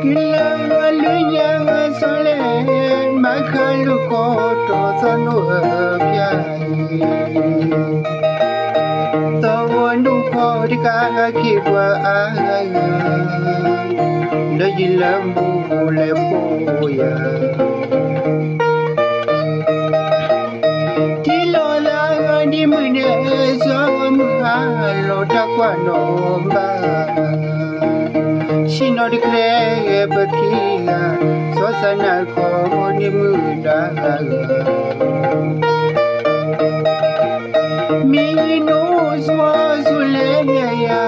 Kilalunya sole makalu koto sanu piai Tawanu ko dika kibwa Dajilambu lepoya Tilola di mune samhalo takwa nomba Shino declare bakia Sosana ko ni muda Me knows was uleya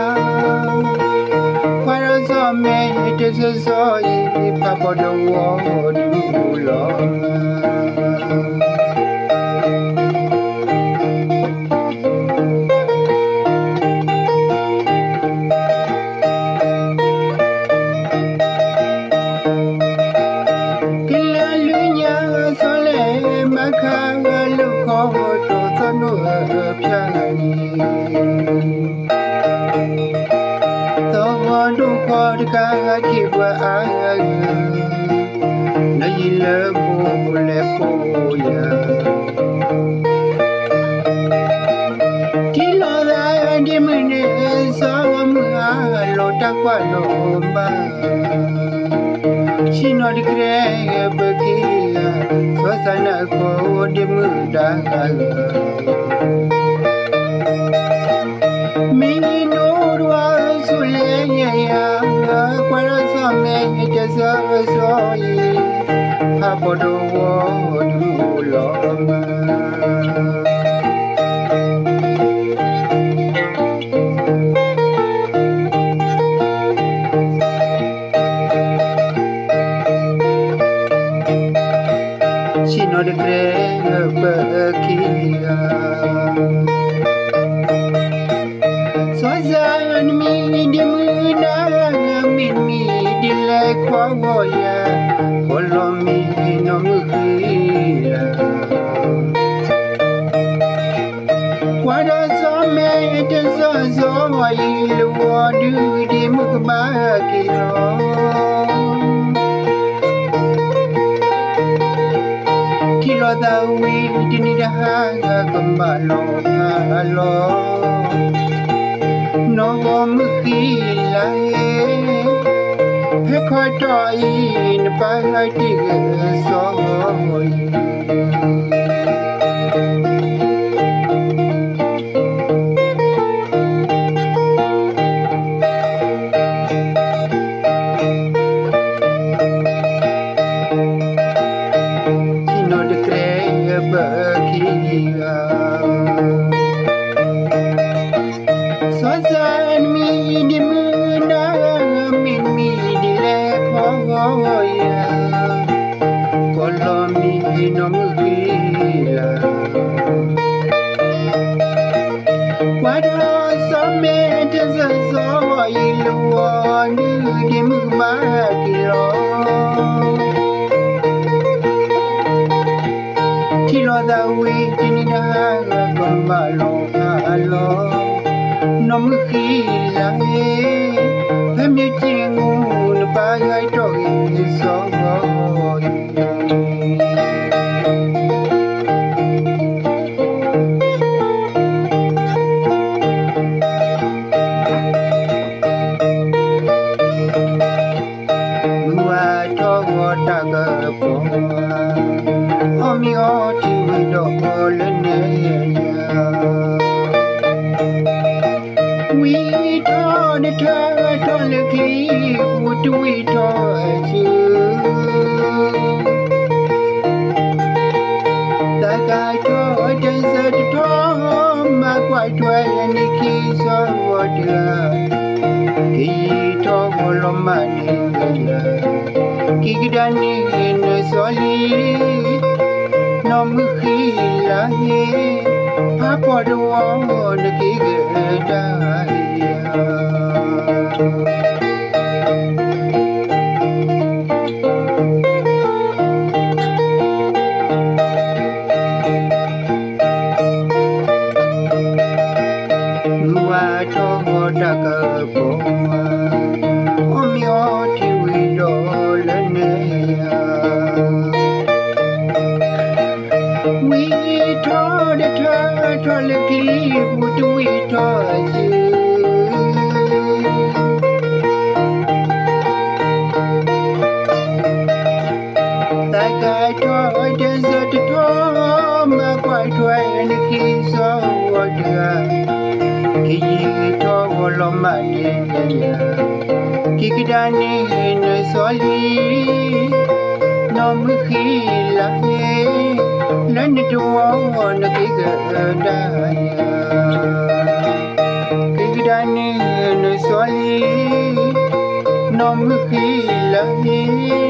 Parazo me it is a soy Papa the world Ka kibwa na yilabo lepoya Tilola di mune samhalo takwa nomba Shino declare bakia Sosana ko di muda Papa the world She not a grave bakia So zan me di muna me di like wawoya Follow me no muhila Wada some it is so ilu wadu di mukbakiro Kilo da we dini dahaga kembalo halo No muhila Hekotoi in Pahati soy Sino de cree bakia Sozan mi di muna min mi di lekoya Kolomi no muhila Wada some tes so ilu wanu di mumakilo Tilo da we tini da gombalo halo No muhila Hemi tingu no bagai togi so Omi oti wido oleneya We turn it on the cliff What we touch you The guy told desert Tom My quite well and the keys of water He told all of money Kigidani in the solid No muhila Papa the one the kigidaya Nuwa to daga poma Omi oti wido Kigidani ne soli no mkhila ye lan tuwa na kigadaya Kigidani ne soli no mkhila ye